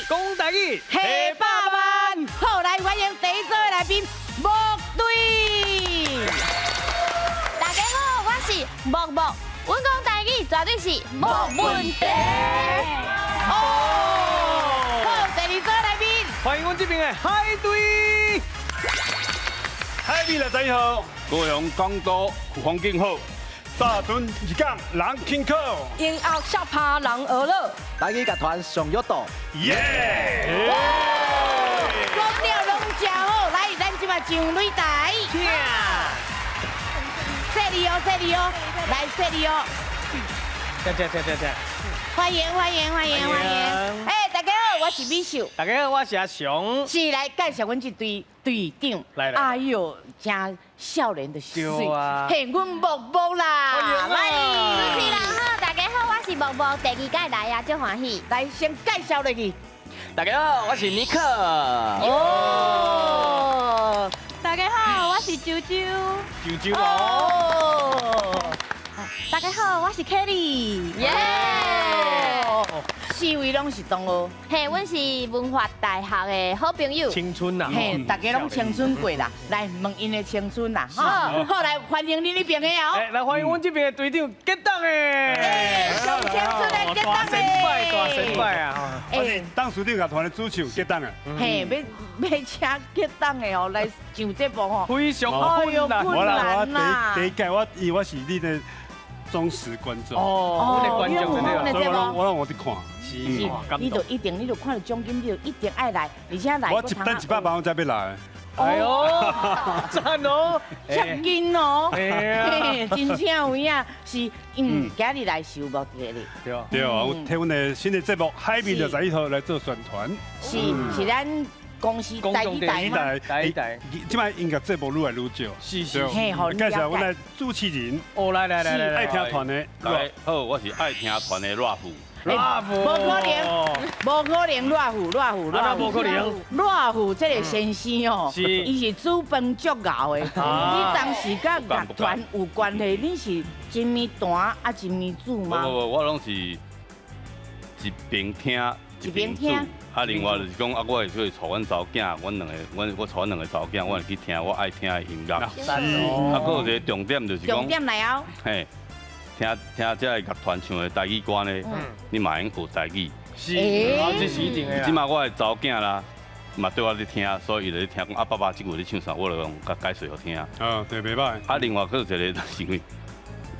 讲台语，下百万。好，来欢迎第一组的来宾木队。大家好，我是木木，阮讲台语绝对是无问题。哦，好，第二组来宾。欢迎阮这边的海队。海里21号，高雄港都风景好，沙屯渔港人轻巧，音乐下趴人娱乐，台语乐团上乐道，耶！讲了拢真好，来，咱即马上擂台。谢你哦，谢你哦，来谢你哦。这。欢迎！哎，大家好，我是美秀。大家好，我是阿雄。是来介绍阮这队队长。来哎呦，真少年的水。对啊嘿，阮木木啦。欢迎啊主持人好，大家好，我是木木，第二届来啊，足欢喜。来先介绍落去。大家好，我是尼克。哦。大家好，我是啾啾。啾哦。大家好，我是 Kelly。耶！四位拢是同学。嘿，阮是文化大学的好朋友。青春呐，嘿，大家拢青春过啦，来问因的青春啦，哈，好来欢迎恁那边的哦。哎，来欢迎阮这边的队长吉档哎，诶，上青春的吉档大神拜啊！我是当时乐团的主唱吉档啊，嘿，要请吉档的哦来上节目哦。非常哎呦，困难。困我难啦。第一届我是你的忠实观众，哦，我的观众真的，所以我让我去看，是哇，感你动。你就看到奖金，你就一定爱来，而且来。我一等100万我才要来。哎呦，赞哦！奖金哦，哎呀嘿，真正有影是，今日来是有目的的，对啊，对啊，我替阮的新的节目《海边的21号》来做宣传。是咱公司第一代嘛。第一代，即摆音乐节目愈来愈少。是嘿好介绍阮的主持人，哦，来，爱听团的。大家好，我是爱听团的 rap。拉夫，无可能，无可能，那无可能。赖虎这个先生哦，是伊是资本足熬的。你当时甲乐团有关系，你是真咪团啊，真咪主吗？我拢是一边听一边听。啊，另外就是讲啊，我会去带阮查某囝，我带阮两个查某囝，我会去听我爱听的音乐。啊，还有一个重点就是讲，重点来哦。嘿，听这个乐团唱的台语歌呢，你嘛用学台语。是，这是一定的。即马我的查某囝啦，嘛对我咧听，所以伊就咧听讲啊，爸爸即句咧唱啥，我就用甲解释互听。啊，对，袂歹。啊，另外佫有一个就是因为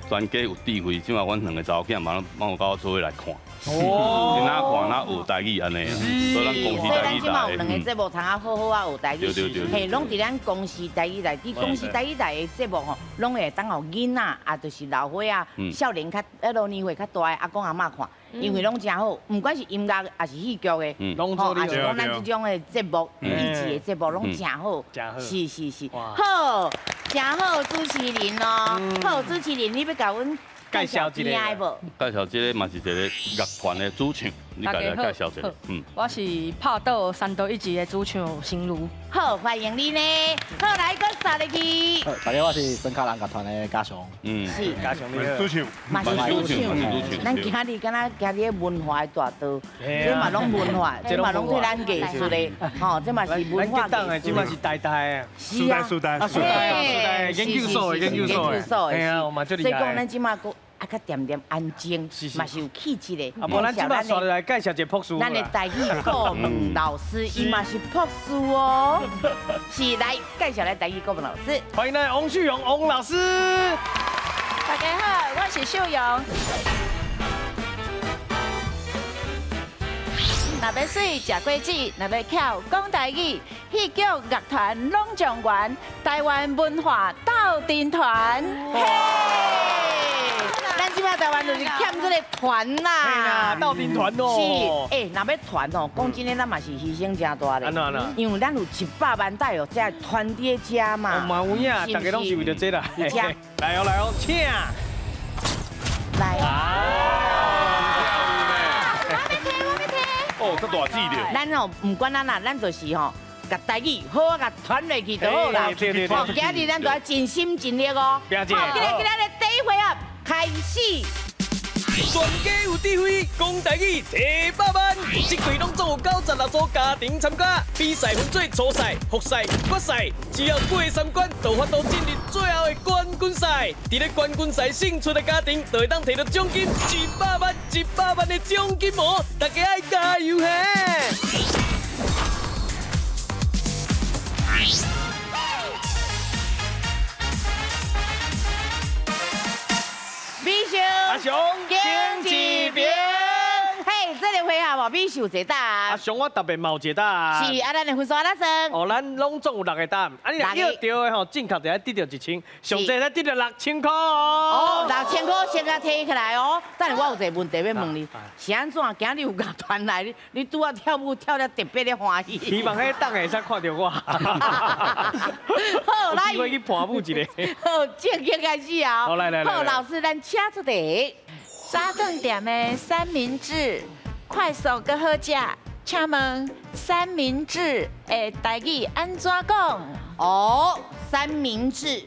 专家有智慧，即马阮两个查某囝嘛有甲我做伙来看。哦，哪看哪学台语安尼，所以咱公司所以咱台语即马有两个台。节目，通啊好好啊学台语，对嘿，拢伫咱公司台语台，伫公司台语台的节目吼，拢会当互囡仔啊，就是老岁啊、少年较年岁较大的阿公阿嬷看，因为拢真好，毋管是音乐还是戏剧的，拢吼，做你也是讲咱即种的节目、益智的节目拢真好，是，好，真好主持人哦，好主持人，你要甲阮介绍一个无？介绍这个嘛是一个乐团的主唱，你家来介绍一下。我是拍到3度1集的主唱心如。好，欢迎你呢。好，来个啥入去？大家好，我是深卡人乐团的嘉雄。是，加上你主唱，嘛是主唱。咱今日敢若今日文化的大道，这嘛拢文化，这嘛拢对咱艺术的，吼，这嘛是文化的，这嘛是代啊。苏丹，苏丹，研究所的，哎呀，我嘛最厉害。所以讲咱即马个啊，较点点安静，嘛是有气质的。啊，无咱即马刷来介绍一个朴树。咱的台语国文老师，伊嘛是朴树哦，是来介绍来台语国文老师。欢迎来王旭荣王老师。大家好，我是秀荣。若要水食果子，若要巧讲台语，戏剧乐团拢状元，台湾文化斗阵团。嘿，咱即摆台湾就是欠这个团啦，嘿啦，斗阵团哦。是，若要团哦，讲真诶，咱嘛是牺牲真大咧。安怎？因为咱有100万代哦，这团伫遮嘛。嘛有影，大家拢是为着这啦。来哦，请。来。哦，这大字的。咱哦，唔管咱啦，咱就是吼，甲台语好好甲传落去就好啦。对。哦，今日咱就要尽心尽力哦。不要紧。今日第一回合开始。全家有智慧，讲台语100万。这季拢总有96组家庭参加，比赛分做初赛、复赛、决赛，只要过3关，就法度进入最后的冠军赛。伫咧冠军赛胜出的家庭，就会当摕到奖金100万，100万的奖金哦！大家爱加油嘿！美秀，阿雄，经济兵，嘿，这个回合无美秀一答阿。雄，我特别冇一答。是，咱的分数安怎算？哦，咱拢总有6个答案，你若约到的吼，正确就要得到1000，上济才得到6000块哦哦。 ，6000块先甲摕起来哦。等下我有一个问题要问你，是安怎？今日有乐团来，你拄啊跳舞跳得特别的欢喜。希望迄档会使看到我。好，来，我去盘舞一个。好，正经开始啊。好来来来好，老师，咱请出题。早顿店的三明治，快速搁好食。请问三明治的台语安怎讲？哦，三明治。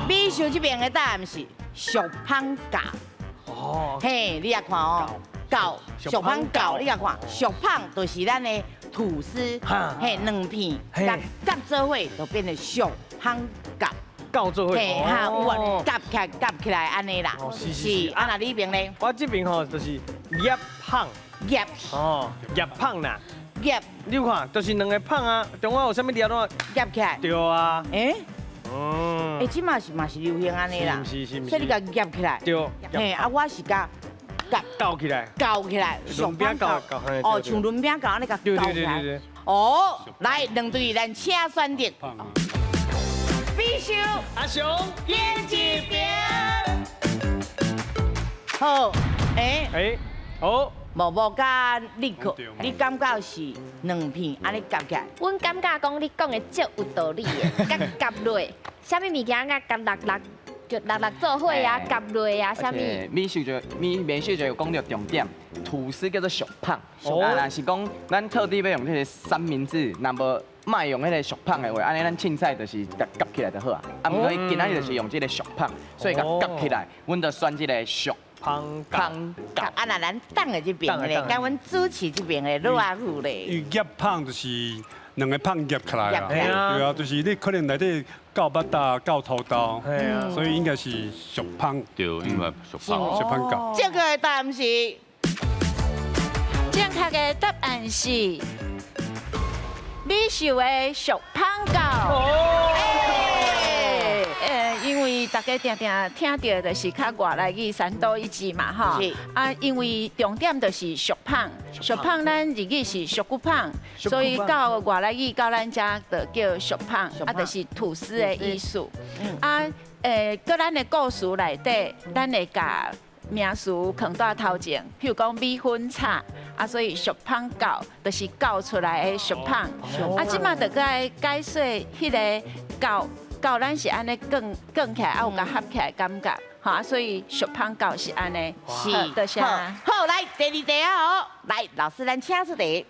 美秀这边的答案是小胖饺。哦，嘿，你也看哦，饺，小胖饺，你也看，小胖就是咱的吐司，嘿，两片夹夹做伙就变成小胖饺。到做伙。嘿，哈，有啊，夹起来安尼啦。哦是啊，那你边咧？我这边吼就是叶胖。夹哦，叶胖啦。夹你有看，就是2个胖啊，中间有啥物条咯？夹起来。对啊。诶，嗯。即嘛是流行安尼啦。是。所以你甲夹起来。对。嘿，啊，我是甲搞起来。搞起来，轮饼搞。哦，像轮饼搞安尼甲对搞起来。对。哦，来2队，咱请选择。必须阿雄，演技兵。好，好。无甲你可，你感觉是2片安尼夹起来？阮感觉讲你讲的足有道理的，甲夹落，啥物物件甲夹六就六做伙啊，夹落啊，啥物？美秀就有讲到重点，吐司叫做小胖。啊，若是讲咱特地要用这个三明治，若无卖用迄个小胖的话，安尼咱凊彩就是夹起来就好啊。啊，毋过今仔日就是用这个小胖，所以甲夹起来，阮就选这个小胖夹啊，那咱等的这边的咧，甲阮主持这边的热乎咧。伊夹胖就是2个胖夹起来啦，对啊，就是你可能内底到巴达到头刀，所以应该是小胖，对，应该小胖。小胖饺。正确的答案是正确的答案是美秀的小胖饺。因为大家定定听到就是较外来语3多1字嘛，哈。是。啊，因为重点就是小胖，小胖咱日语是小骨胖，所以到外来语到咱遮就叫小胖，啊，就是吐司的意思。啊，搁咱的故事内底，咱会甲名词放在头前，譬如讲米粉叉，啊，所以小胖饺就是饺出来的小胖。啊，即马就该解说迄个饺。饺咱是安尼卷起来，啊有甲合起来感觉，哈，所以小胖饺是安尼，是，多谢。好，来第2题啊，来老师咱请出题。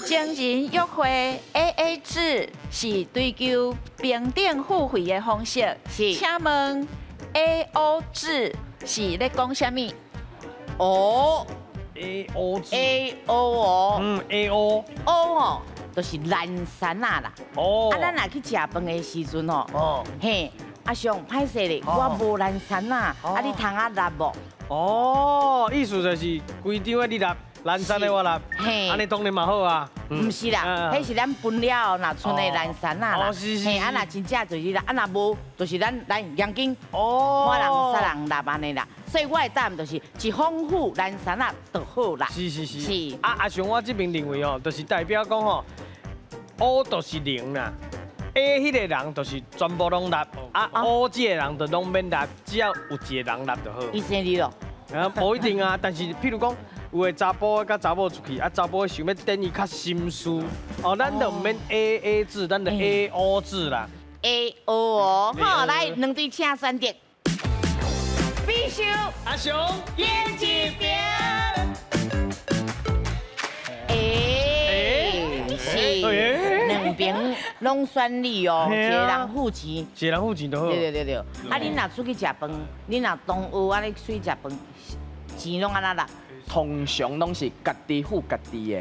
情人约会 AA 制是追求平等付费的方式，是。请问 AO 制是咧讲啥物？哦 ，AO 制。 ，AO 哦。AO。O 哦。就是蓝山啊啦，哦，啊，咱若去食饭的时阵吼，嘿，啊上歹势咧，我无蓝山啊，啊你通啊辣无？哦，意思就是规张的你辣，蓝山的我辣，安尼当然嘛好啊。唔是啦，迄是咱分了若剩的蓝山啊啦，嘿，啊若真正就是啦，啊若无就是咱阳金，看人杀人辣安尼啦，所以我的答案就是一丰富蓝山啊就好啦。是。是。啊，阿雄，我这边认为哦，就是代表讲吼。O 就是0啦 ，A 迄个人就是全部拢辣，啊 O 这个人就拢免辣，只要有一个人辣就好。医生你咯？啊，无一定啊，但是譬如讲，有个查甫甲查某出去，啊查甫想要等伊较心思，哦，咱就唔免 AA 制，咱就 AO 制啦。AO 哦，好，来2队请选择。必须阿雄，演技兵。是2边拢选你哦，一个人付钱，一个人付钱就好。对。啊，恁若出去食饭，恁若同学安尼出去食饭，钱拢安那啦？通常拢是家己付家己的。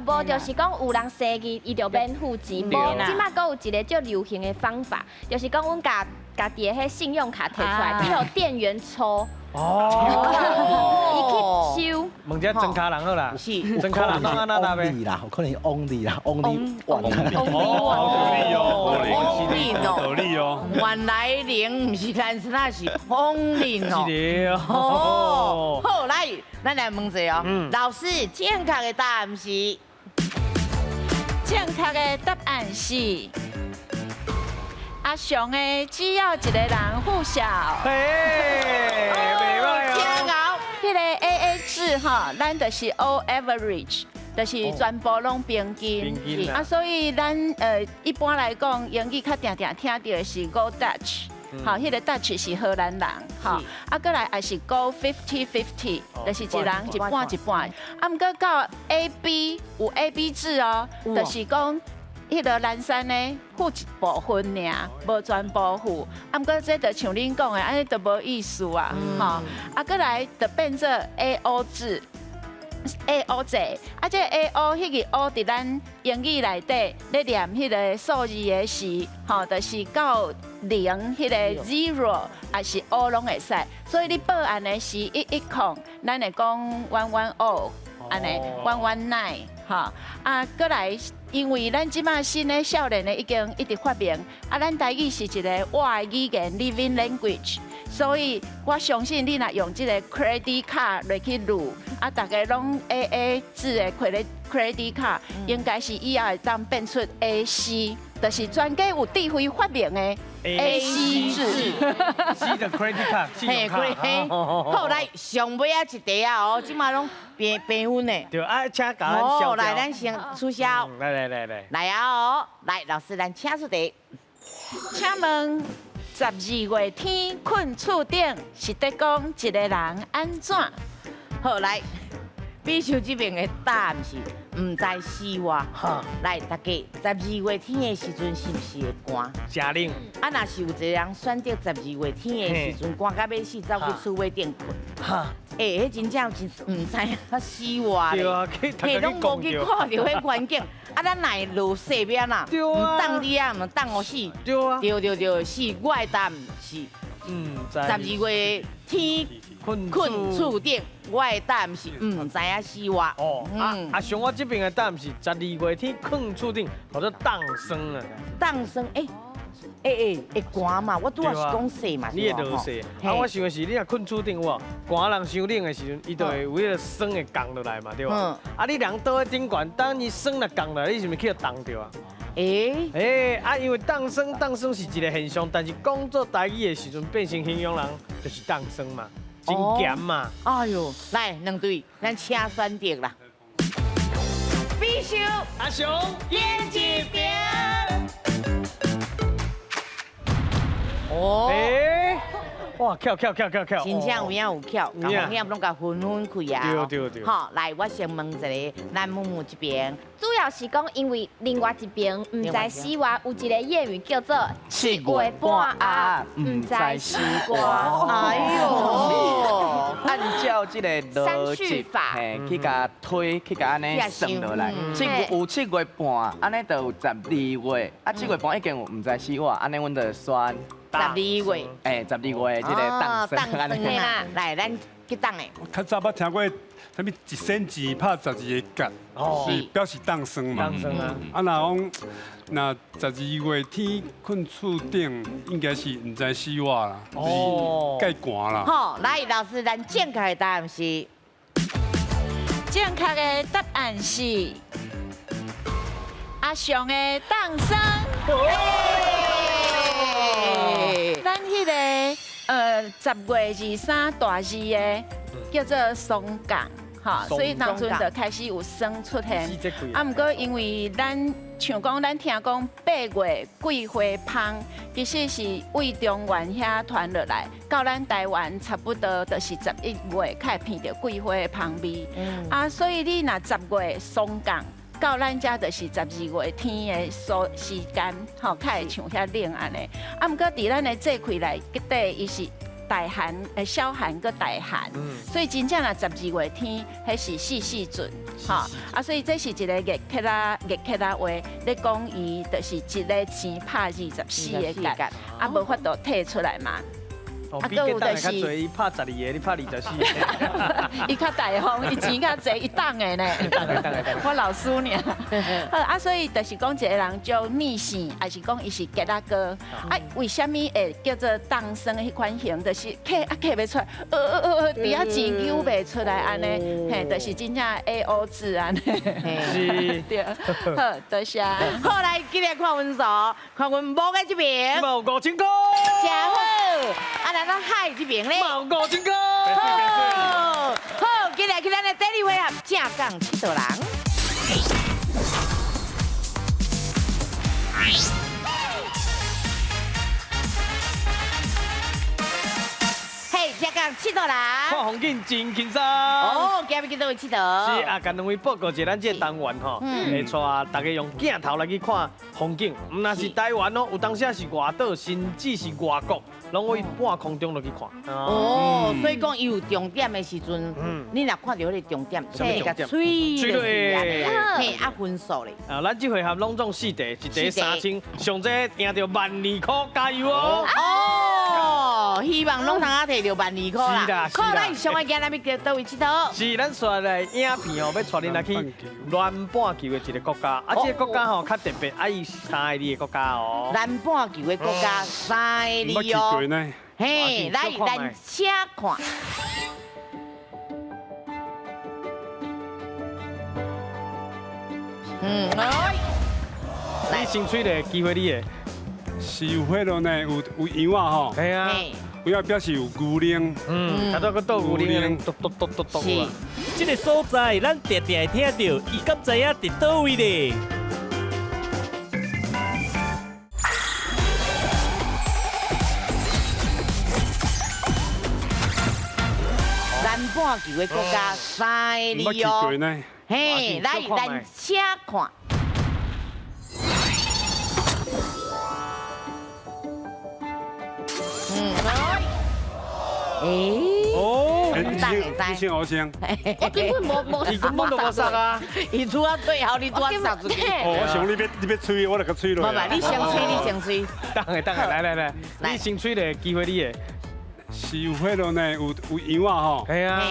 无就是讲有人生意，伊就免付钱。无，即摆阁有一个最流行的方法，就是讲阮家己的迄信用卡摕出来，去互店员抽。伊去收。问者真卡人好啦，是真卡人拢安那啦呗。啦，有可能 only 啦，only one。好合理哦，合理哦。原来零不是单身，那是风铃哦。是的哦。好，来，咱来问一哦。老师，正确的答案是？正确的答案是。阿雄的只要一个人付小，嘿，袂歹哦。迄个 AA 制哈，咱就是 all average， 就是全部拢平均。啊，所以咱一般来讲，英语较定定听到的是 go Dutch， 好，迄个 Dutch 是荷兰人，哈，啊，过来也是 go 50-50， 就是一人一半一半。啊，毋过到 AB 有 AB 制哦，就是讲。迄个蓝山呢，付一部分尔，无全部付。啊，毋过这就像恁讲的，安尼就无意思啊，吼。啊，过来就变做 AO 制，AO 制。啊，这 AO 迄个 O 伫咱英语内底咧念迄个数字的时，吼，就是到0迄个 zero， 还是 O 拢会使。所以你报案的是110，咱会讲110，安尼119，吼。啊，过来。因为咱即马新的少年呢，已经一直发明，啊，咱台语是一个活的语言 （living language）， 所以我相信你若用这个 credit card 来去录，啊，大家拢 AA 制的 credit card， 应该是以后会当变出 AC， 就是专家有智慧发明的 AC 制。C 的 credit card， 信用卡。好，来上尾啊一题啊哦，即马拢平分呢。对，啊，请甲咱消掉。来，咱先促销。来啊哦，来，老师，咱请出题。请问12月天困厝顶是在讲一个人安怎？好，来，比手这边的答案是唔知死活。来，大家12月天的时阵是不是会寒？假冷。啊，若是有一个人选择12月天的时阵寒到要死，走去厝尾顶困。迄真正唔知影死活咧。嘿，拢无去看到迄环境。啊，咱来落细边啦，唔当你啊，唔当我死。对啊。对，是我的答案是12月天困厝顶，我的答案是唔知影死活。哦，啊，像我这边的答案是12月天困厝顶，或者当生啊。当生会寒嘛？我拄也是讲细嘛，你会落细。啊，我想的是你若困厝顶有无？寒人伤冷的时阵，伊就会有迄个霜会降落来嘛，对吧？啊，你人倒喺顶悬，当伊霜若降落来，你是毋是去冻着啊？啊，因为当生是一个现象，但是讲做台语的时阵变成形容人，就是当生嘛，真咸嘛。哎呦，来两队，咱请选择啦。必须阿雄演一遍。哇，跳！真正有影有巧，甲风险拢甲分开啊！对。好，来，我先问一个，咱木木这边，主要是讲，因为另外一边唔知死活，有一个谚语叫做7月半鸭唔知死活。哎呦，按照这个逻辑，去甲推，去甲安尼算落来，有7月半，安尼就有12月，啊7月半已经有唔知死活，安尼阮就选。12月，12月这个当生安尼啦，来，咱去当诶。较早捌听过，什么1仙钱拍12个角，是表示当生嘛。当生啊。啊，那12月天困厝顶，应该是唔知死活啦，就是介寒啦。好，来，老师，咱正确的答案是？正确的答案是阿雄的当生。咱迄个10月23大字的叫做霜降，哈，所以当阵就开始有霜出现。啊，毋过因为咱像讲咱听讲8月桂花芳，其实是为中原遐传落来，到咱台湾差不多就是11月开始闻到桂花的芳味。啊，所以你若10月霜降。到咱遮就是12月天的时间，吼，较会像遐冷安尼。啊，毋过伫咱的这块内底，伊是大寒、小寒个大寒，所以真正啊12月天，迄是四时阵，哈啊，所以这是一个月刻啦话，咧讲伊就是一个钱拍24个角，啊无法度退出来嘛。哦，比较当的较侪，伊拍12个，你拍24个。伊较大方，伊钱较侪，伊当的呢。我老师呢。啊，所以就是讲一个人叫逆性，还是讲伊是吉拉哥。啊，为什么会叫做当生的迄款型？就是刻袂出来，底下钱揪袂出来安尼，嘿，就是真正 AO 字安尼。是。对，好，多谢。好来，今日看分数，看阮某嘅这边，嘛有5000块。真好。啊，来到海这边咧，嘛有5000块。好，今日去咱的第二位啊，正港七道人。嘿，正港七道人。看风景真轻松。哦，今日去倒位佚佗？是啊，甲两位报告一下咱这个单元吼，会带大家用镜头来去看风景。唔那是台湾哦，有当时是外岛，甚至是外国，拢会半空中落去看。哦，所以讲伊有重点的时阵，你若看到迄个重点，什么重点？吹落去，嘿啊分数咧。啊，咱这回合拢总4题，一题3000，上这赢到12000块，加油哦！哦，希望拢通啊摕到12000块啦。是啦，好，咱上个今日要到倒位佚佗？是咱刷来影片哦，要带恁来去南半球的一个国家，啊，这个国家吼较特别，啊，伊3个字的国家哦。南半球的国家3个字哦。嘿，来，咱请看。来，你先吹的机会你的。是有迄落呢，有羊啊吼，系啊，有表示有牛铃，睇到个倒牛铃，咚咚咚咚咚啊！这个所在，咱常常会听到，伊敢知影伫倒位咧？南半球的国家3个字哦。嘿，来，咱请看。哦，你先我先。我根本无，伊根本都无杀啊！伊拄啊最后，你拄啊杀出去。哦，我想你要吹，我就甲吹落。唔你先吹，你先吹。等下，来，你先吹的机会你的。是有迄落呢，有羊啊吼，系啊，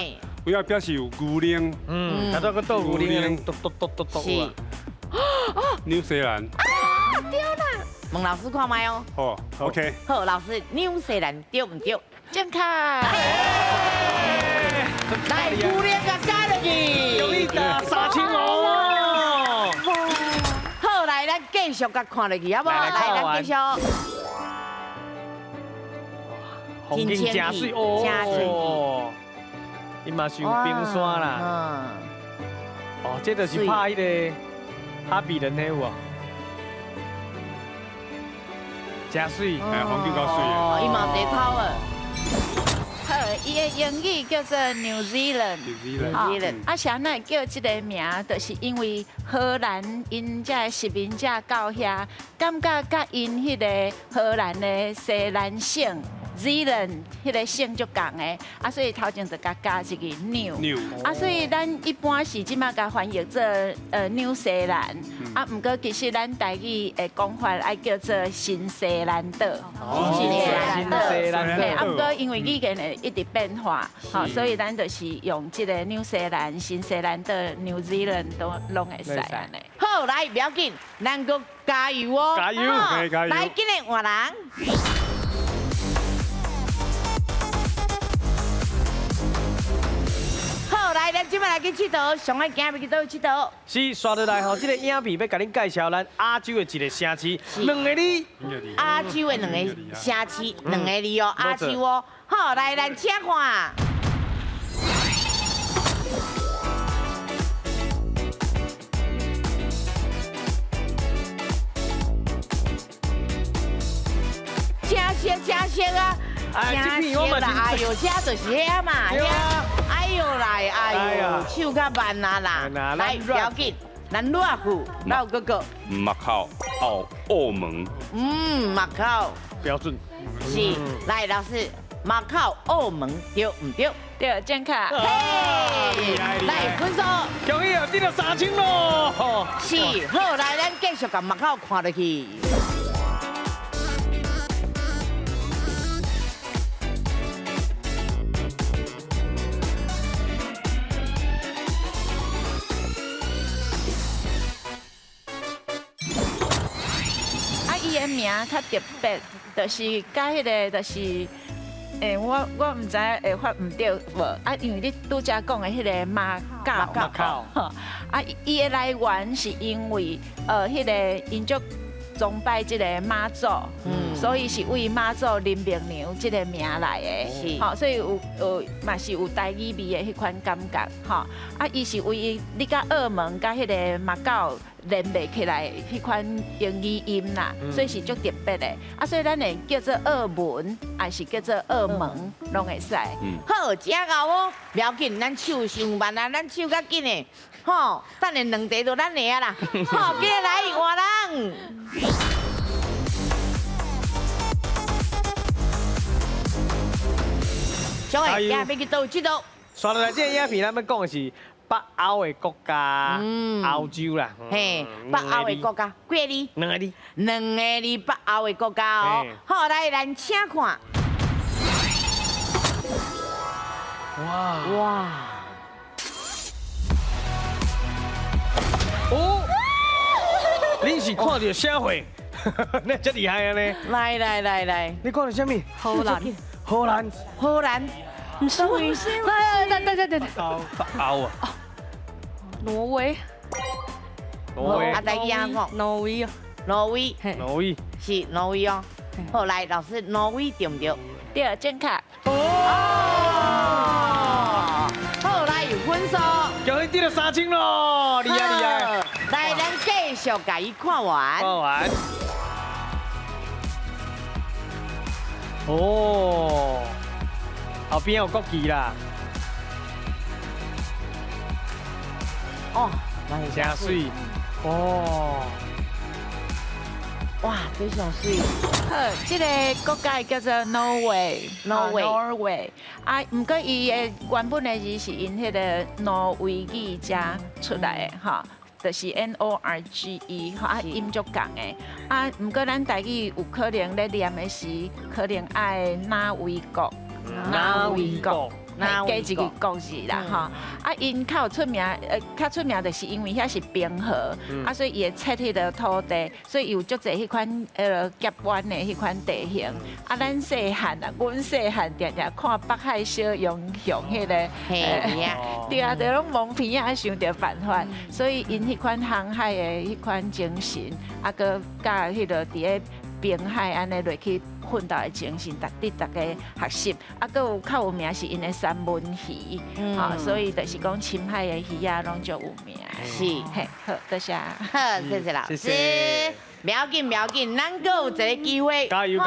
有表示有牛铃，睇到个倒牛铃，咚咚咚咚咚啊！纽西兰。对啦。问老师看麦哦。哦 ，OK。好，老师，纽西兰对唔对？正确。来，牛铃甲加落去。有你打3000哦！好，来，咱继续甲看落去，好不好？来，咱继续。风景真水哦，伊嘛是有冰山啦。哦，这就是拍迄个哈比人的有啊，真水，风景够水的。哦，伊嘛地头啊。好，伊的英语叫做 New Zealand。啊，啥那叫这个名，就是因为荷兰因这殖民者到遐，感觉甲因迄个荷兰的西兰省。Zealand 迄个姓就共的，啊，所以头前就加一个 New， 啊，所以咱一般是即马甲翻译做纽西兰，啊，毋过其实咱台语的讲法爱叫做新西兰岛，新西兰岛，对，啊，毋过因为语言会一直变化，好，所以咱就是用即个纽西兰、新西兰岛、New Zealand 都拢会使安尼。好，来，不要紧，咱个加油哦！加油，加油！来，今日换人。好，来，咱今摆来去佚佗，上爱行要去倒位佚佗？是刷落来吼，这个影片要甲恁介绍咱亚洲的一个城市，两个字。亚洲的两个城市，两个字哦，亚洲哦。好，来，咱请看。真熟啊！真熟啦！哎呦，这就是遐嘛，遐。哎呦来，哎呦，手较慢啊啦。来，不要紧，咱热乎，老哥哥。马考澳门。马考。标准。是，来老师。马考澳门对唔对？对，正确。来分数，恭喜啊，得到3000咯！是，好，来咱继续甲马考看落去。伊的名较特别，就是甲迄个就是我唔知会发唔对无啊，因为你拄则讲的迄个马告，啊，伊的来源是因为迄个因足崇拜即个妈祖，所以是为妈祖林明娘即个名来的，是，好，所以嘛是有台语味的迄款感觉，哈，啊，伊是为你甲澳门甲迄个马告连袂起来迄款英语音啦，所以是足特别的，啊，所以咱会叫做澳门，还是叫做澳门，拢会使。好，真好哦，不要紧，咱手伤慢啊，咱手较紧的，吼，等下两题就咱的啊啦，好，今日来换人。小伟，今日要去倒这倒？刷落来这个影片，咱要讲的是北欧的国家，欧洲啦。嘿，北欧的国家，几个字？两个字。两个字，北欧的国家哦。好，来，咱请看。哇！哦，你是看到啥货？你真厉害啊你！来，你看到什么？荷兰，荷兰，唔是，对，北欧啊，挪威，啊，大家讲，挪威，挪威是挪威哦。好，来，老师，挪威对唔对？对，正确。好，来有分数。恭喜得到3000咯，厉害！来，咱继续甲伊看完。看完。哦，后边有国旗啦。哦，真水。哦。哇，非常水。好，这个国家叫做 Norway，啊，不过伊的原本的字是因迄个挪威语遮出来的哈，就是 NORGE 哈，啊音足共的，啊，不过咱台语有可能咧念的是可能爱哪位国，加一个国字啦哈，啊，因较有出名，较出名就是因为遐是冰河，啊，所以伊会切迄个土地，所以有足侪迄款夹弯的迄款地形。啊，咱细汉啊，阮细汉常常看北海小英雄迄个，对啊，就拢蒙片啊，想着办法，所以因迄款航海的迄款精神，啊，搁甲迄个伫咧滨海安尼落去奋斗的精神，大家学习，啊，搁有较有名是因的三文鱼，啊，所以就是讲深海的鱼啊，拢足有名。是，嘿，好，多谢。好，谢谢老师。不要紧，咱搁有一个机会。加油！好，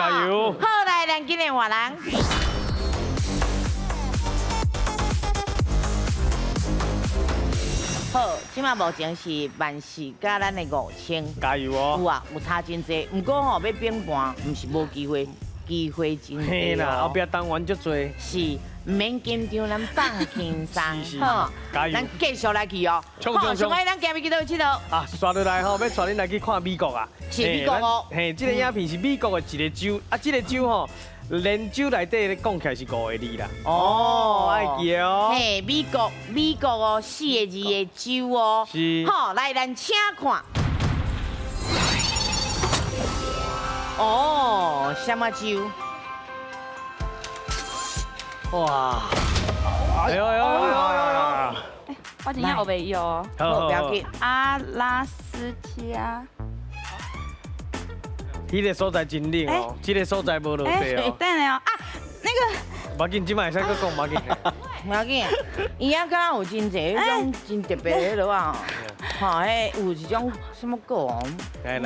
来，咱今日换人。好，即马目前是万事甲咱的5000，加油哦！有啊，有差真济，不过吼要变盘，唔是无机会，机会真多。嘿啦，后壁当完足多。是，唔免紧张，咱放轻松。好，加油！咱继续来去哦。好，上海咱今日去到这度。啊，刷落来吼，要带恁来去看美国啊。是美国哦。嘿，这个影片是美国的一个州，啊，这个州吼。连州内底咧讲起来是5个字啦。哦，爱记哦。嘿，美国哦，4个字的州哦。是。好，来咱请看。哦，什么州？哇！哎呦！我真正学袂有哦。好，不要紧。阿拉斯加。迄个所在真冷哦，这个所在无落地哦。等下哦，啊，那个。无紧，今摆会使搁讲无紧。无要紧，伊遐敢有真侪迄种真特别的落啊，吼，迄有一种什么果哦。来。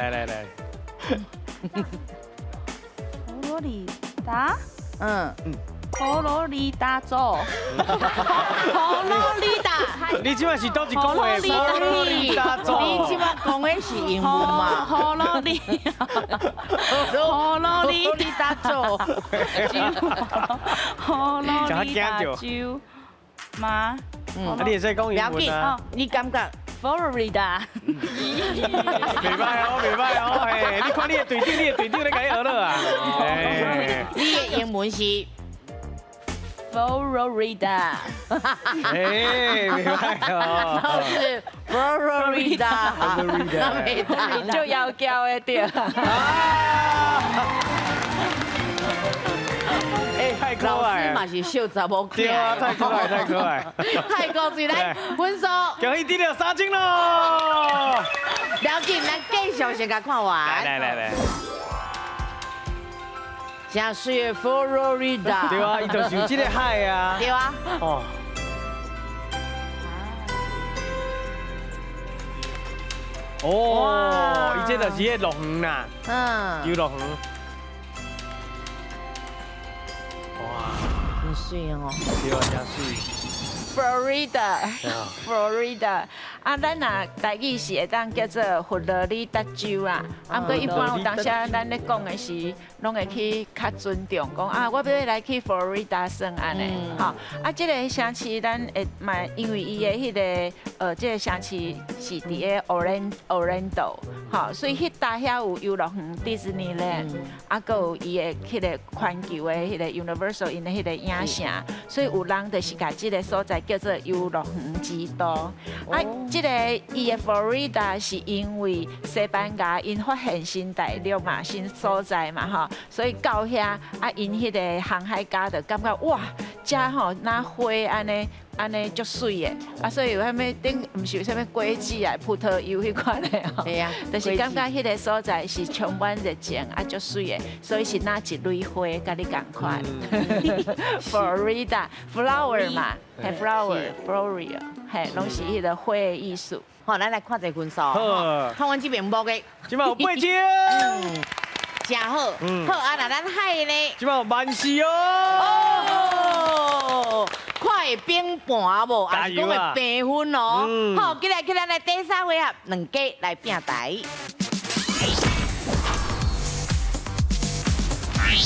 佛罗里达。佛罗里达州。佛罗里达。你即摆是倒一讲话？佛罗里达州。你即摆讲的该是英文嘛？佛罗里达州，佛罗里达州吗？啊，你也在讲英文啊？你感觉？ Florida， 袂歹哦，袂歹哦，嘿，你看你的队长咧甲你学了啊，你的英文是 Florida， 袂歹哦，是 Florida， 就要叫的对。太可老爱了，师嘛是秀查某对啊，太可爱，太可爱，太高级来分数，恭喜得了3金咯！了解，咱继续先甲看完。来，像是 Florida， 对啊，伊就是有这个海啊，对啊，哦。哦，伊这就是迄乐园啦，游乐园。哇，很水哦，对啊，真水。 Florida，啊，咱若台语是会当叫做佛罗里达州啊。啊，不过一般有当时咱咧讲的是，拢会去较尊重，讲啊，我要来去 Florida 算安尼，吼。啊，这个城市咱会买，因为伊的迄个这个城市是伫个 Orlando， 吼，所以迄搭遐有游乐园 Disneyland， 啊，佮有伊的迄个环球的迄个 Universal 因的迄个影城，所以有人就是甲这个所在。 叫做游乐园之都，啊，这个伊的 Florida 是因为西班牙因发现新大陆嘛，新所在嘛，吼，所以到遐啊，因迄个航海家就感觉哇，遮吼那花安尼足水的，啊，所以有啥物顶，毋是有啥物果子啊、葡萄柚迄款的吼，对啊，就是感觉迄个所在是充满热情啊，足水的，所以是那一蕊花，甲你共款。Florida flower 嘛，系 flower，Florida， 嘿，拢是迄个花的意思。好，咱来看一分数。好，看阮这边木的，即摆有8金，真好。好啊，那咱海的呢？即摆有14哦。看会平盘无？加油啊！还是讲会平分哦。好，起来，来第3回合，两家来拼台。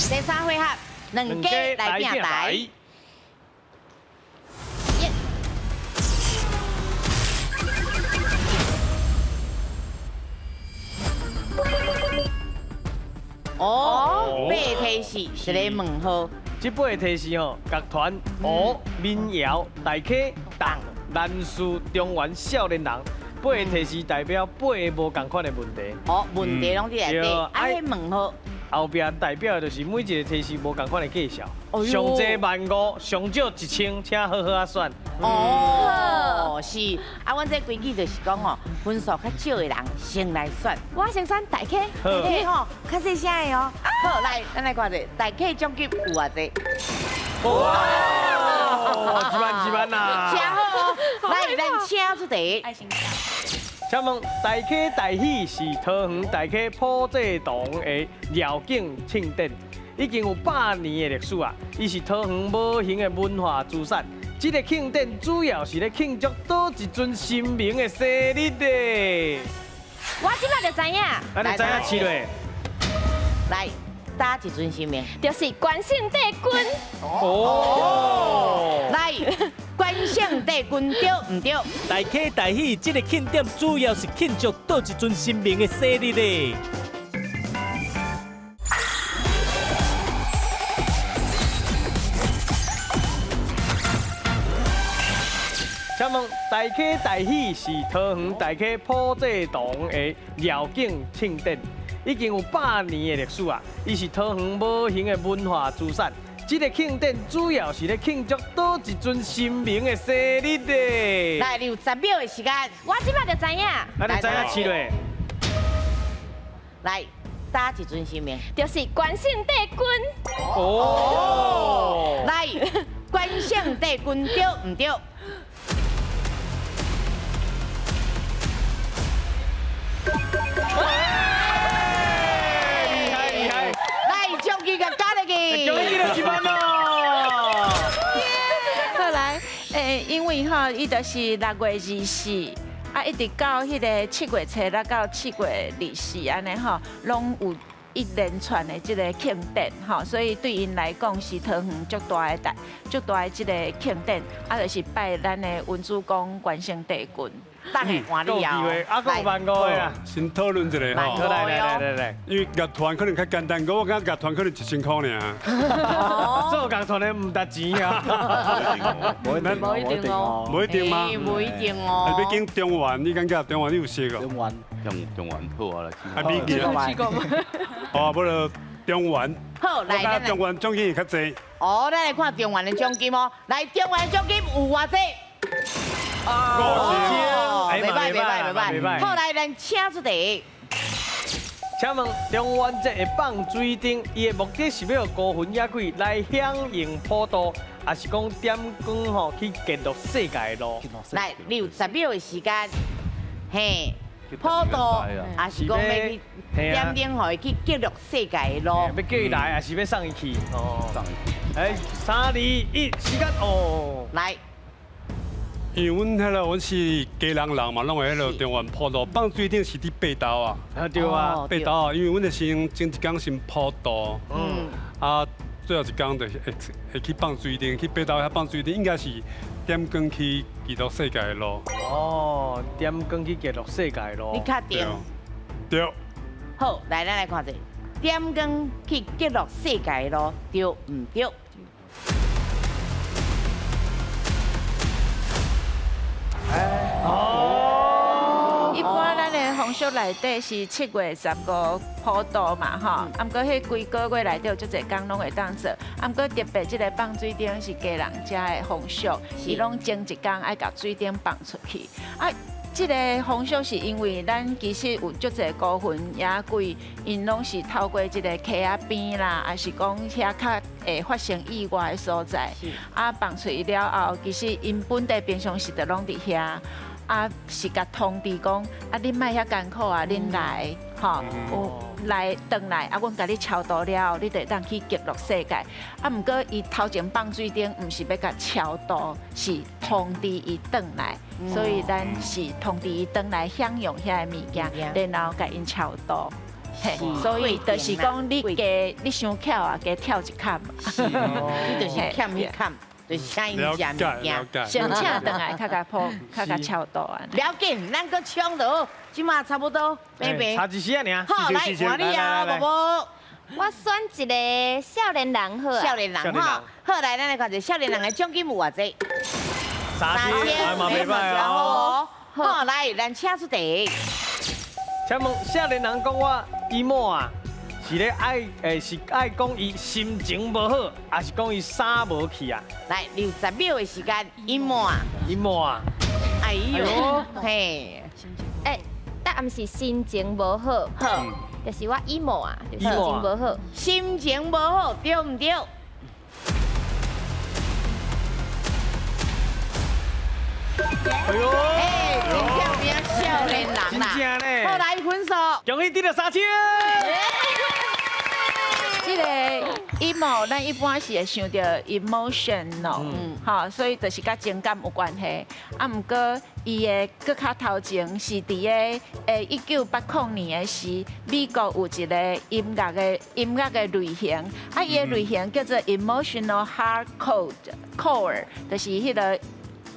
第3回合，两家来拼台。哦，8题是一个问号。这8题是吼，乐团、湖、民谣、大溪、动、男士、中原少年人。8题是代表8个无共款的问题。哦，问题拢伫内底，啊，迄问号。后边代表的就是每一个题是无共款的介绍。上济15000，上少1000，请好好啊选。哦，是。啊，阮这规矩就是讲哦，分数较少的人先来选。我先选大 K， 大 K 吼，较细声的哦。好，来，咱来看者，大 K 总计有偌济？哇，一万啦！真好哦，来，咱请出题。请问大溪大喜是桃园大溪普济堂的绕境庆典，已经有100年的历史啊！伊是桃园无形的文化资产。这个庆典主要是咧庆祝倒一尊神明的生日的。我即摆就知影，咱就知影试落。来，打一尊神明。就是关圣帝君。哦。来，关圣帝君对唔对？大溪大喜，这个庆典主要是庆祝倒一尊神明的生日嘞。请问大溪大喜是桃园大溪普济堂的绕境庆典，已经有100年的历史啊！伊是桃园无形的文化资产。这个庆典主要是咧庆祝倒一尊神明的生日的。来，你有10秒的时间。我即摆就知影，咱就知影试落。来，打一尊神明。就是关圣帝君。哦。来，关圣帝君对唔对？厉害厉害！来，终于甲加入去。终于了1万咯！好来，因为吼，伊就是6月24，啊，一直到迄个7月初六到7月24安尼吼，拢有一连串的即个庆典吼，所以对因来讲是桃园足大的即个庆典，啊，就是拜咱的文主公关圣帝君。等下换你啊，还有万五个啦，先讨论一下吼。来，因为乐团可能较简单，我感觉乐团可能1000块尔。做乐团的唔值钱啊。无一定哦。无一定吗？无一定哦。要经中原，你感觉中原你有熟个？中原好啊啦，啊，美记啊。哦，不如中原。好，来，咱中原奖金会较济。哦，咱来看中原的奖金哦。来，中原的奖金有偌济？袂歹。好，来，咱请出题。请问中元节的放水灯，伊的目的是要高分野鬼来响应普渡，还是讲点光吼去记录世界咯？来，你有10秒的时间。嘿，普渡，还是讲要去点灯，互伊去记录世界咯？要叫伊来，还是要送伊去？哦，送伊去。哎，3、2、1，时间哦，来。因为阮是家人嘛，拢会中原普渡，放水顶是伫北斗啊。对啊，北斗啊，因为阮前一天先普渡，啊，最后一天就会去放水顶，去北斗遐放水顶，应该是点光去记录世界的路。哦，点光去记录世界的路。你确定？对。好，来，咱来看者，点光去记录世界的路，对唔对？一般咱的风俗内底是7月15普渡嘛吼，啊，毋过迄规个月内底有足侪工拢会当做，啊，毋过特别即个放水灯是家人家的风俗，伊拢前一天爱甲水灯放出去，啊。这个风俗是因为咱其实有足侪孤魂野鬼，因拢是透过这个溪仔边啦，还是讲遐较会发生意外的所在，啊放出去了后，其实因本地平常时就拢伫遐，啊是甲通知讲，啊恁莫遐艰苦啊，恁来，吼有来转来，啊阮甲你超度了，你就当去记录世界。啊毋过伊头前放水灯，毋是要甲超度，是通知伊转来。所以咱是通知伊转来享用遐个物件，然后甲因超度。嘿，所以就是讲你伤巧啊，加跳一坎嘛。你就是欠一坎，就是请因食物件。先请转来，较甲超度啊。了解，咱搁抢到，即马差不多，差一时啊，尔。好，来换你啊，宝宝。我选一个少年人好啊。少年人哈，好来，咱来看一下少年人的奖金有偌济。3000，嘛袂歹哦。好，来，咱请出题。请问少年人讲我姨母啊，是咧是爱讲伊心情无好，还是讲伊衫无去啊？来，你有10秒的时间，姨母啊。姨母啊。哎呦，嘿。但毋是心情无好，好，就是我姨母啊，心情无好。心情无好，对唔对？哎呦！真正变少年人啦！真正呢。好，来分数。恭喜得到3000。这个 emo， 咱一般是会想到 emotional， 吼，所以就是甲情感有关系。啊，毋过伊的搁较头前是伫个1980年的时，美国有一个音乐的类型，啊，伊的类型叫做 emotional hardcore，就是迄个。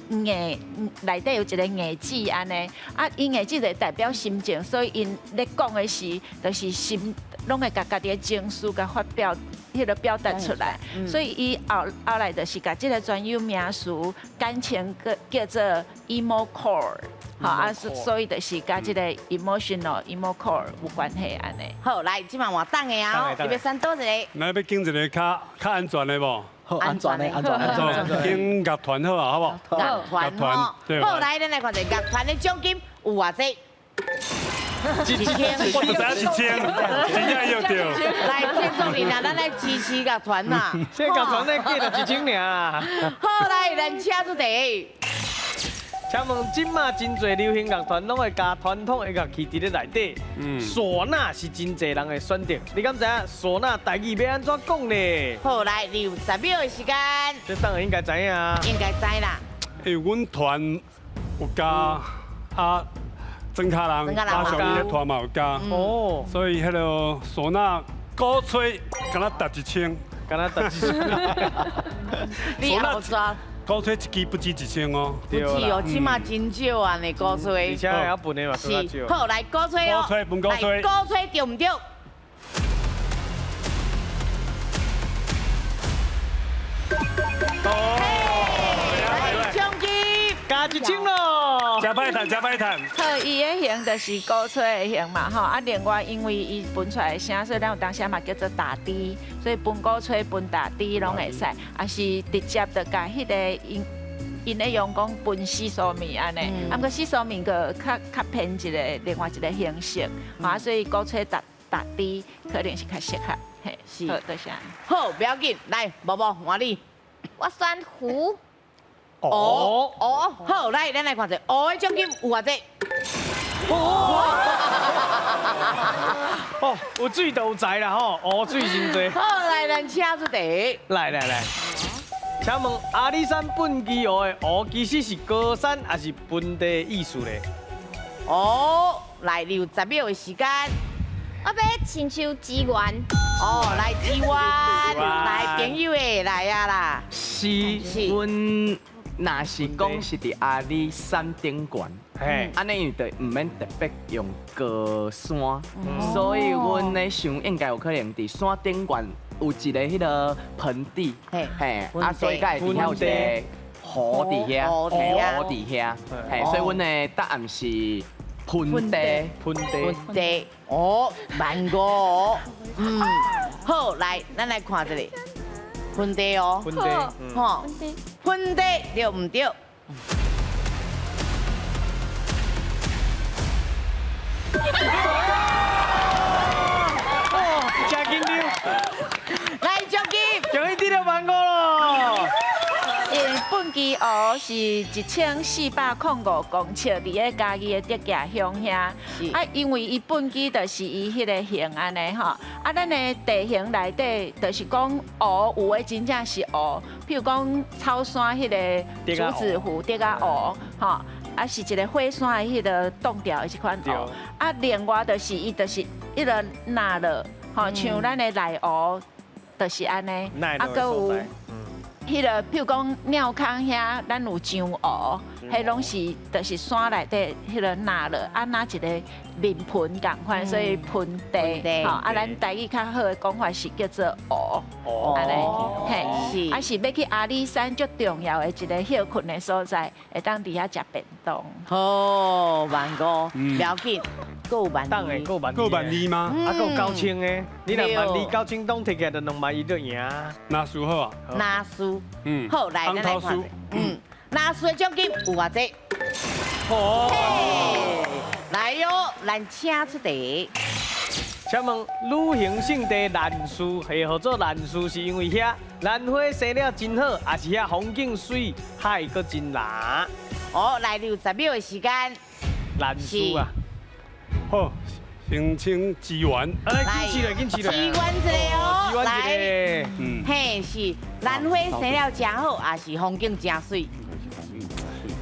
硬内底有一个硬字安尼，啊，伊硬字就代表心情，所以因咧讲的时，就是心，拢会甲家己的情绪甲发表，迄个表达出来。所以伊后来就是甲即个专有名词感情叫做 emo core， 好啊，所以就是甲即个 emotional emo core 有关系安尼。好，来，即摆换档的啊，你要选倒一个？来，要拣一个较安全的无？好，安全的，跟乐团好啊，好不好？乐团吼，好来，咱来看下乐团的奖金有偌济？1000，我不知1000，真正要对。来，建筑人啊，咱来支持乐团呐。这乐团咧计就1000尔。好来，咱请出题。请问，今嘛真侪流行乐团拢会加传统的乐器伫咧内底，唢呐是真侪人的选择。你敢知影唢呐台语要安怎讲呢？好来，你有10秒的时间。这当然应该知影啊。应该知啦。阮团有加啊，真卡人加上伊个团嘛有加，哦，所以迄个唢呐鼓吹，敢若值1000，敢若值1000。你好抓，鼓吹一支不止1000哦。不是哦，起码真少啊，你鼓吹。而且还要分的嘛，更加是，少。好来鼓吹哦，鼓吹分鼓吹来鼓吹对唔对？来奖金，加1000咯。加歹趁，加歹趁。好，伊的型就是鼓吹的型嘛，吼。啊，另外因为伊分出来的声，所以咱有当时嘛叫做打滴，所以分鼓吹、分打滴拢会使，也是直接的甲迄个因咧用讲分四素面安尼，啊，不过四素面个较偏一个另外一个形式，啊，所以鼓吹打滴可能是较适合，嘿，是好，多谢。好，不要紧，来，宝宝换你。我选胡。哦，好，来，咱来看者，的奖金有偌济？哦，有水就有财啦吼，水真多。好，来，咱请出题。来，请问阿里山本基湖的湖其实是高山还是本地艺术咧？来，你有10秒的时间。我要亲像资源。来支援，来朋友的来啊啦。是，阮若是讲是伫阿里山顶悬，嘿，安尼就唔免特别用高山，所以阮咧想应该有可能伫山顶悬有一个迄个盆地，嘿，所以才会伫遐有一个湖伫遐，湖伫遐，嘿，所以阮的答案是盆地，盆地，万五哦，好，来，咱来看这里，盆地哦，盆地，吼，盆地对唔对？真紧张，来奖金，奖金得万5咯。因本基湖是1405公尺，伫咧嘉义的竹架乡遐。啊，因为伊本基就是伊迄个形安尼吼。啊，咱的地形内底就是讲湖有诶真正是湖，譬如讲草山迄个竹子湖、竹仔湖，吼，啊是一个火山的迄个冻掉的一款湖。啊，另外就是伊就是迄个纳乐，吼，像咱的内湖就是安尼，啊，搁有。迄个，譬如讲鸟空遐，咱有樟湖，迄拢是就是山内底迄个纳了，啊拿一个面盆共款，所以盆地，吼，啊咱台语较好的讲法是叫做湖，安尼，嘿，啊是要去阿里山最重要的一个休困的所在，会当伫遐食便当。好，万五，不要紧，够万当然够万2吗？啊，够9000的，你若120009000拢摕起来，就22000就赢。拿输好啊。拿输，好，来，咱来看者，拿输的奖金有偌济？来哟，咱请出题。请问旅行胜地兰屿会号做兰屿，是因为遐兰花生了真好，还是遐风景水，海阁真蓝？来，你有10秒的时间。兰屿啊，好，申请支援。来，紧起来，支援一个哦，来，嘿，是兰花生了真好，还是风景真水？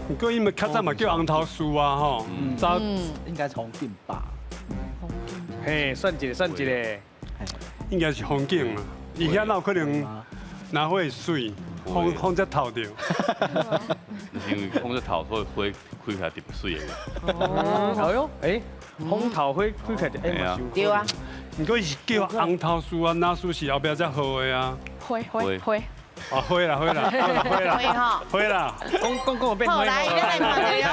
不过因为较早嘛叫红头树啊吼，早应该重庆吧？嘿，算一个，应该是风景啦。伊遐哪有可能哪会水，风才透着。因为风在头，所以花开起来特别水的。哎呦，风头花开起来，对啊。不过伊是叫红头树啊，哪树是后壁才好的啊？花。啊，会啦，会啦，讲变好，来，咱来看一下，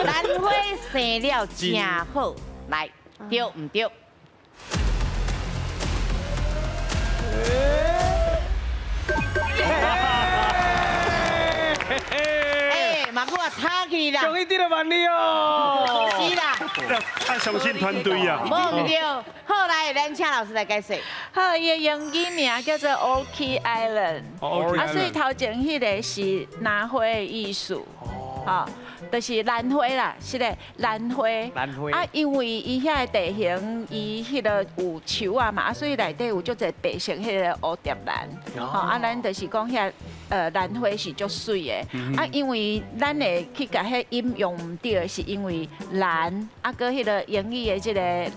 兰花生了真好，来，对唔对？马哥啊，他去啦！终于得了万里哦！是啦，太相信团队啊！无唔对，好来，咱请老师来解释。好，伊的英语名叫做 Orchid Island， 啊，所以头前迄个是兰花的意思，哦，就是兰花啦，是个兰花。啊，因为伊遐的地形，伊迄个有树啊嘛，啊，所以内底有足侪白色迄个蝴蝶兰，吼，啊，咱就是讲遐兰花是足水的，啊，因为咱会去甲迄音用唔对，是因为蓝，啊，搁迄个英语的即个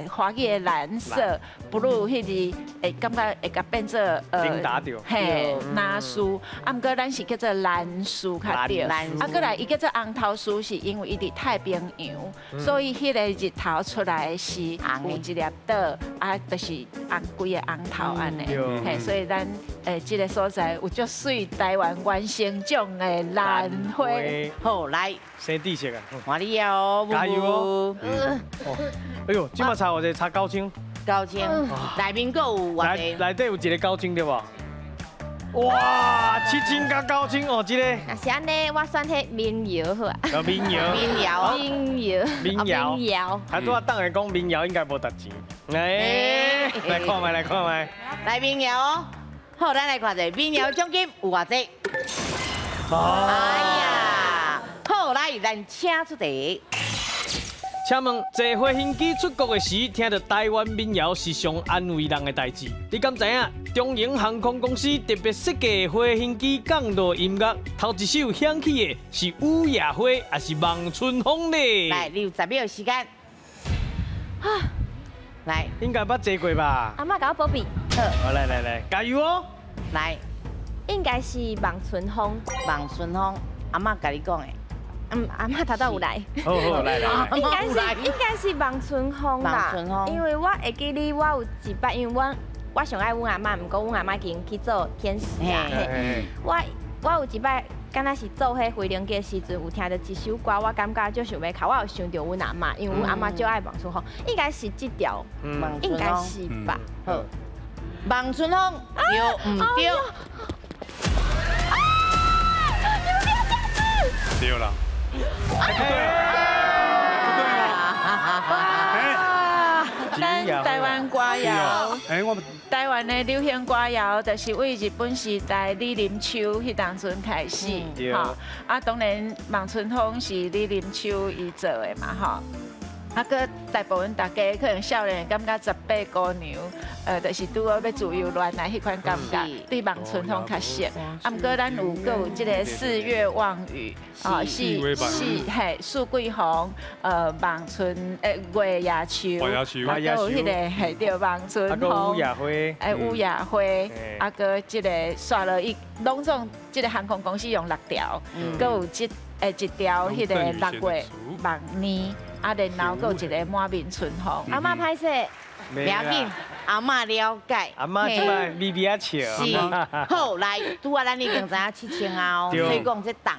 华语的蓝色，不如迄字会感觉会甲变做铃打着嘿，拿树，啊，毋过咱是叫做兰树较对，啊，搁来伊叫做红头树，是因为伊伫太平洋，所以迄个日头出来是有一粒岛，啊，就是红规个红头安尼，嘿，所以咱即个所在有足水，台湾原生种的兰花。好来，生地色啊！换你哦，加油哦！哎呦，今麦查我这查高清，高清，内面阁有偌济？内底有一个高清对无？哇，7000加高清哦，这个。那是安尼，我选迄民谣好啊。民谣。民谣，民谣。民谣。民谣。还拄啊，等下讲民谣应该无值钱。哎，来看卖，来看卖。来民谣哦。好，咱来看者民谣奖金有偌济？哎呀，好来，咱请出题。请问，坐飞行机出国的时，听到台湾民谣是上安慰人的代志。你敢知影？中营航空公司特别设计的飞行机降落音乐，头一首响起的是雨夜花，还是望春风呢？来，你有10秒时间。来，应该捌坐过吧？阿嬷甲我保庇。好，来，加油哦！来，应该是望春风。望春风，阿嬷甲你讲的。阿嬷头都有来。好，来。应该是望春风啦。望春风。因为我会记哩，我有一摆，因为我上爱阮阿嬷，毋过阮阿嬷已经去做天使啊。我有一摆，敢若是做迄飞龙机的时阵，有听到一首歌，我感觉就想要哭，我有想到阮阿嬷，因为阮阿嬷就爱望春风，应该是这条，应该是吧？好，望春风对唔对？对啦。咱台湾歌谣，我台湾的流行歌谣，就是为日本时代李林秋迄当阵开始，吼。啊，当然望春风是李林秋伊做的嘛，吼。啊，搁大部分大家可能少年感觉18姑娘，就是拄好要自由恋爱迄款感觉，对望春风较熟。啊，毋过咱有搁有即个4月望雨，哦，四季红，望春，月夜秋，啊，搁有迄个系对望春风，雨夜花，雨夜花，啊，搁即个刷了拢总即个航空公司用6条，搁有一条迄个6月望年。啊，然后搁有一个满面春风。阿嬷歹势，不要紧，阿嬷了解。阿嬷即摆咪咪啊笑。是，好来，拄啊，咱已经知影7000啊哦，所以讲这档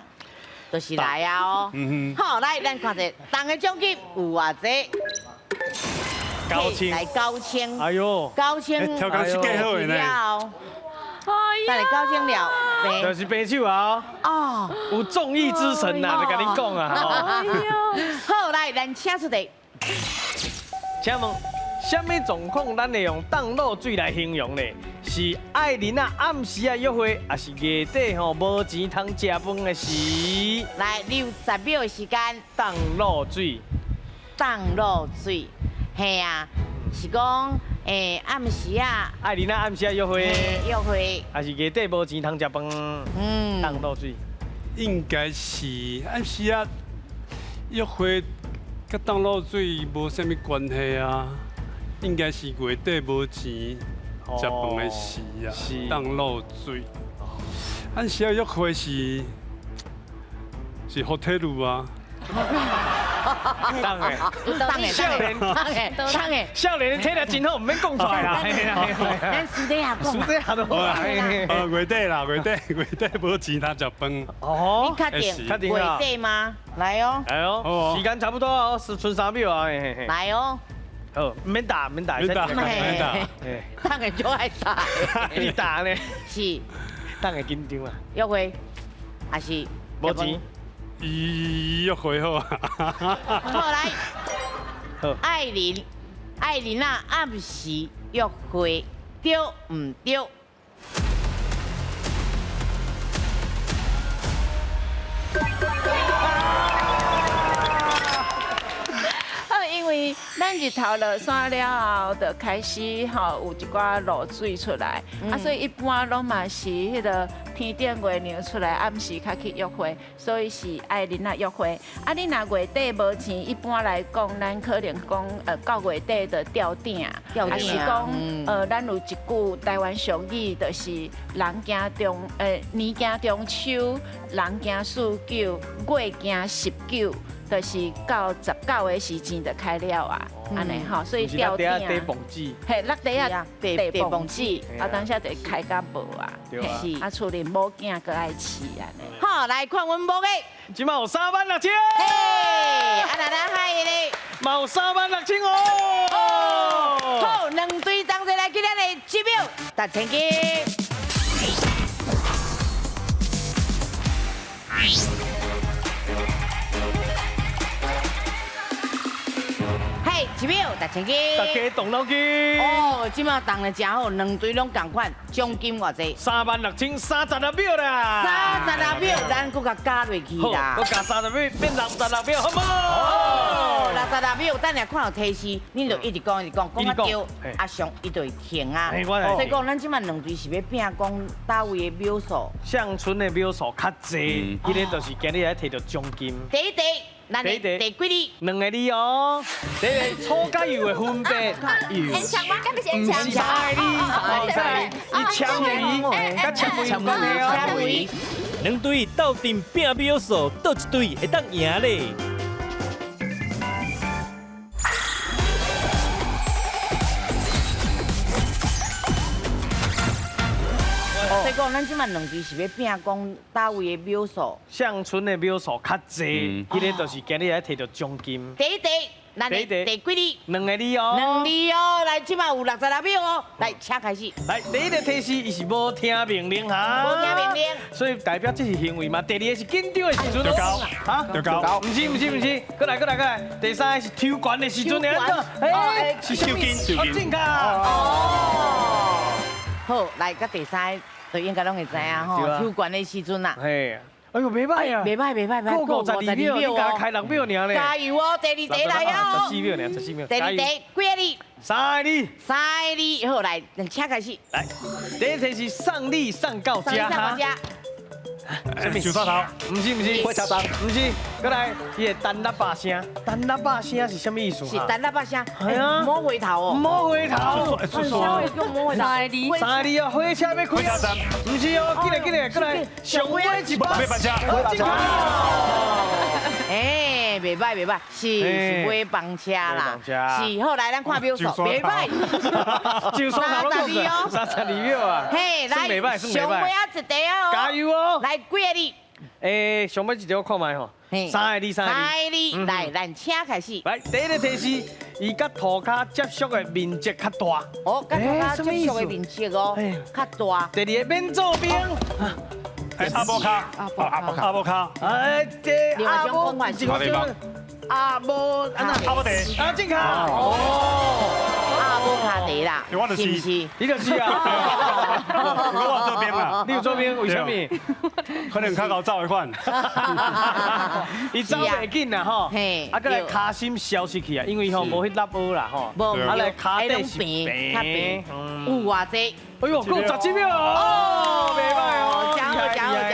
就是来啊哦。好来，咱看者档的奖金有偌济？高清。来高清。哎呦。高清。调工设计好的呢。等下高清了，就是平手啊！哦，有综艺之神呐，就跟你讲啊！好，来，咱请出题。请问，什么状况咱会用冻落水来形容呢？是爱人啊暗时啊约会，还是月底吼无钱通食饭的时？来，你有10秒的时间。冻落水。冻落水，嘿啊，是讲。暗时啊，爱人啊暗时啊约会，约会，还是月底无钱通食饭，冻落水，应该是暗时啊约会，甲冻落水无啥物关系啊，应该是月底无钱食饭的时啊，冻落水。暗时啊约会是 hotel 啊。当然，少年，少年的体力真好，唔免讲出来啦。咱私底下讲，私底下都好啦。月底啦，月底无钱通食饭。哦，你确定月底吗？来哦，来哦，时间差不多哦，剩3秒啊。来哦，好，唔免打，免打。当然就爱打，你打呢？是，当然紧张啊。约会还是无钱？约会好啊！好来，爱人啊，暗时约会对唔对？为咱日头落山了后，就开始吼有一寡露水出来，所以一般拢嘛是迄个天顶月亮出来，暗时较去约会，所以是爱恁啊约会。啊，你若月底无钱，一般来讲，咱可能讲到月底的吊顶，还是讲咱有一句台湾俗语，就是人行年行中秋，人行四九，月行19。就是到19个时阵就开了啊，安尼吼，所以吊顶地蹦子，嘿，落地啊地蹦子，啊，当下就开甲无啊，是啊，厝里某囝搁爱饲安尼。好，来看阮某个，即马有36000，嘿，啊那咱海咧，嘛有36000哦。好，2队同齐来今天的1秒达成绩。嘿，1秒达成绩。大家动脑筋。哦，即马动得真好，2队拢同款，奖金偌济？36036秒啦。36秒，咱搁甲加落去啦。我加30秒变66秒，好不好？哦，66秒，等下看到提示，你就一直讲，讲啊对，阿翔伊就会停啊。所以讲，咱即马2队是要拼讲倒位的秒数。乡村的秒数较济，迄个就是今日来摕到奖金。第一题。第几哩？2个哩哦。第一个醋加油的分别。烟肠吗？敢不是烟肠？伊枪鱼，甲枪鱼分别哦。两队斗阵拼秒数，倒一队会当赢咧。所以讲，咱即马2队是要拼讲倒位的秒数。乡村的秒数较济，迄个就是今日来摕到奖金。第一题，第几哩？2个哩哦。2哩哦，来，即马有66秒哦，来，请开始。来，第一个提示，伊是无听命令哈。无听命令。所以代表这是行为嘛。第二个是紧张的时阵。着高。哈？着高。唔是，过来。第三个是抽管的时阵，你安怎？哎，是收金。正卡。哦。好，来，甲第三个。就应该拢会知啊吼，抽管的时阵啦。嘿，哎呦，袂歹啊，袂歹，过52秒，你加开6秒尔咧。加油哦，第二题来哦。14秒，14秒。第二题，几个哩？3个哩。3个哩，好来，请开始。来，第一题是上力上到家哈。手插头。唔是，会插灯。唔是，过来，伊个单喇叭声，单喇叭声是什么意思？是单喇叭声。系啊。摸回头哦。摸回头。摸回头。3个哩哦，火车要开啊。唔是哦，过来，过来，上尾一把。尾班车。哎，袂歹，是尾班车啦。是，好来，咱看秒数，袂歹。就32秒哦，32秒啊。嘿，来，上尾啊一题啊哦。加油哦！来，几个哩？上尾一条我看卖吼。3个哩，来，咱请开始。来，第一个提示，伊甲涂骹接触的面积较大。哦，甲涂骹接触的面积哦，较大。第二个免做兵。阿波卡。哎，这阿波卡是阿波，阿波地。啊，正卡。阿波卡地啦，我就是，你就是啊。我做兵啦。你有做兵？为什么？可能较高走的款。伊走袂紧啦吼。嘿。啊，个来骹心消失去啊，因为吼无迄粒蚵啦吼。无，啊来骹底是平，较平。有偌济？哎呦，够17秒哦，袂歹哦，真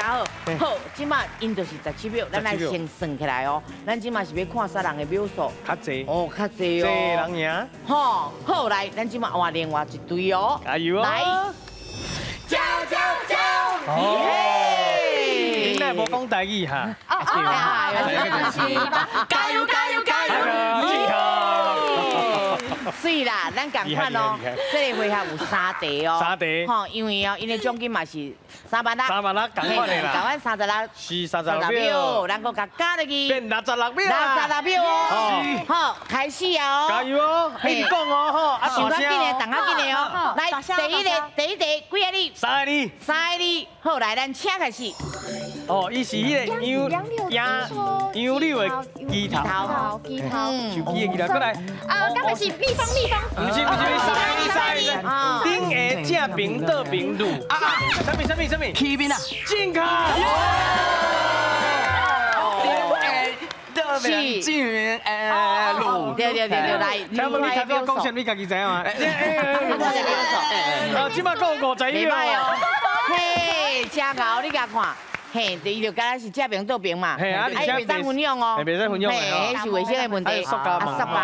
好。好，即马因就是17秒，咱来先算起来哦。咱即马是要看啥人的秒数？较济。哦，较济哦。这人赢。好，好来，咱即马换另外一队哦。加油哦！来，叫！耶！恁无讲台语哈？加油！所以啦，咱共款哦，这个回合有3题哦。3题。吼，因为哦，因的奖金嘛是3万啦。3万啦，共款的啦。共款36。是36秒。咱搁加落去。变66秒。66秒哦。好，开始啊！加油哦！你讲哦吼，啊大声哦。动较紧的哦。来，第一题，几个哩？3个哩。3个哩。好，来，咱请开始。哦，伊是迄个杨柳的枝头。手机的枝头，过来。敢不是蜜蜂？唔是，3个。顶下正平倒平路。什么？起面啊！正卡。别人进路。对，来，请问你头先讲什么？你家己知影吗？即摆讲51秒。嘿，真牛，你甲看。嘿，伊就敢若是正平倒平嘛，嘿啊，袂当分享哦，袂使分享的嘿，迄是卫生的问题，塑胶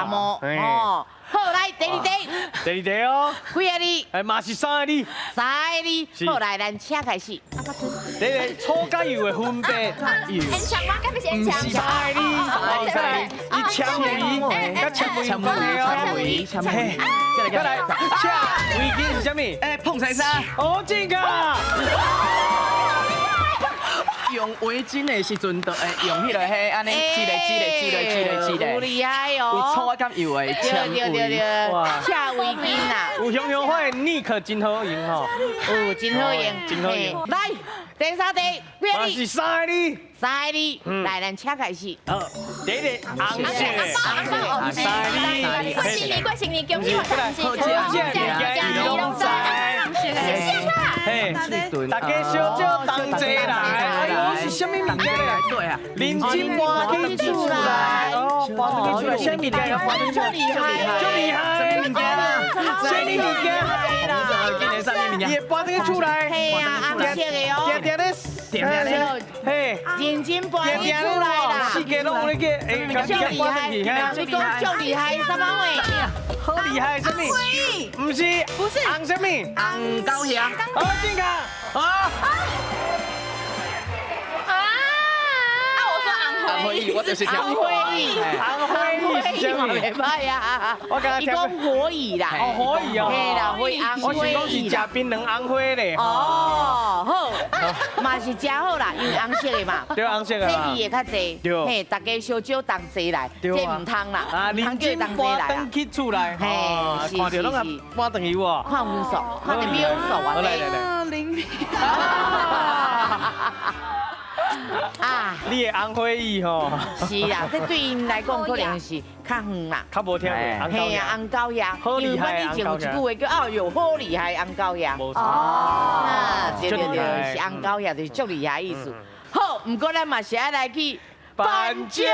膜，哦，好来第二题，第二题哦，几个字？嘛是3个字，3个字，好来，咱请开始。第一个粗甲油的分别，烟枪吗？该不是烟枪？ 3个字，伊纤维，甲纤维有关系哦，纤维，再来，车围巾是啥物？碰彩衫。哦，正确。用围巾的时阵，就会用迄个迄安尼系咧，好厉害哦！有粗甲油的纤维。对，车围巾啦，有香香花的 Nick 真好用吼，真好用，真好用。来，第三题，嘛是3个字，3个字，来，咱请开始。第一个红色的， 3个字，过新年，恭喜发财，好食物件拢知。嘿，大家小少同齐来，哎呦，是什么物件咧？对啊，认真搬起出来，哦，搬起出来，什么物件？就厉害，就厉害，什么物件？什么物件？今年什么物件？也搬起出来，嘿呀，红色的哦，点咧，嘿，认真搬起出来啦，四个拢有咧个，哎，就厉害，你讲就厉害，什么话？好厉害，什么？不是，红什么？红高粱。好，正确。啊！红会议，我就是听红会议，红会议是什么？袂歹呀。我刚刚伊讲火蚁啦，哦，火蚁哦，嘿啦，火我是讲是食槟榔红花咧。哦，好，嘛是真好啦，因为红色的嘛，对，红色的嘛。这伊会较济，对，嘿，大家小少同齐来，这唔通啦，啊，唔通叫认真同齐来搬起厝来，嘿，看到拢啊搬回去喎。看分数，看你秒数啊，来，啊，你的红花蚁吼，是啦，这对因来讲可能是较远啦。较无听过，嘿啊，红高粱，好厉害因为我以前有一句话叫哦哟，好厉害红高粱。无错。啊，对，是红高粱，就是足厉害意思。好，不过咱嘛是爱来去颁奖。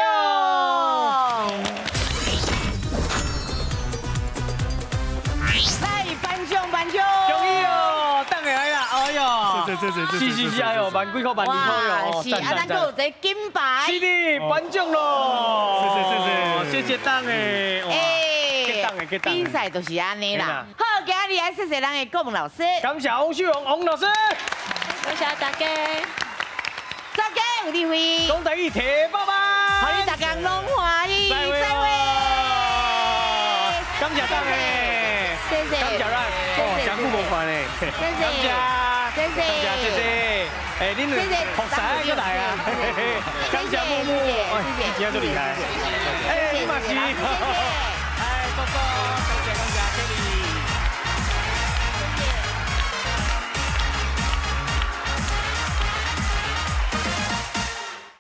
来颁奖！恭喜哦，等下来啦，哎呦，是，哎呦，万几块哟，是，啊，咱还有一个金牌。是的，颁奖咯，谢谢党诶，比赛就是安尼啦。好，今日来谢谢咱的顾问老师，感谢翁秀荣翁老师，感谢大家，大家有智慧，讲台语铁爸爸，好，你大家拢欢喜，再会，感谢党诶，谢谢，感谢咱，哦，真久无看咧，谢谢，哎，恁服侍又来啊，感谢木木，哎，今天就厉害，哎，你嘛是。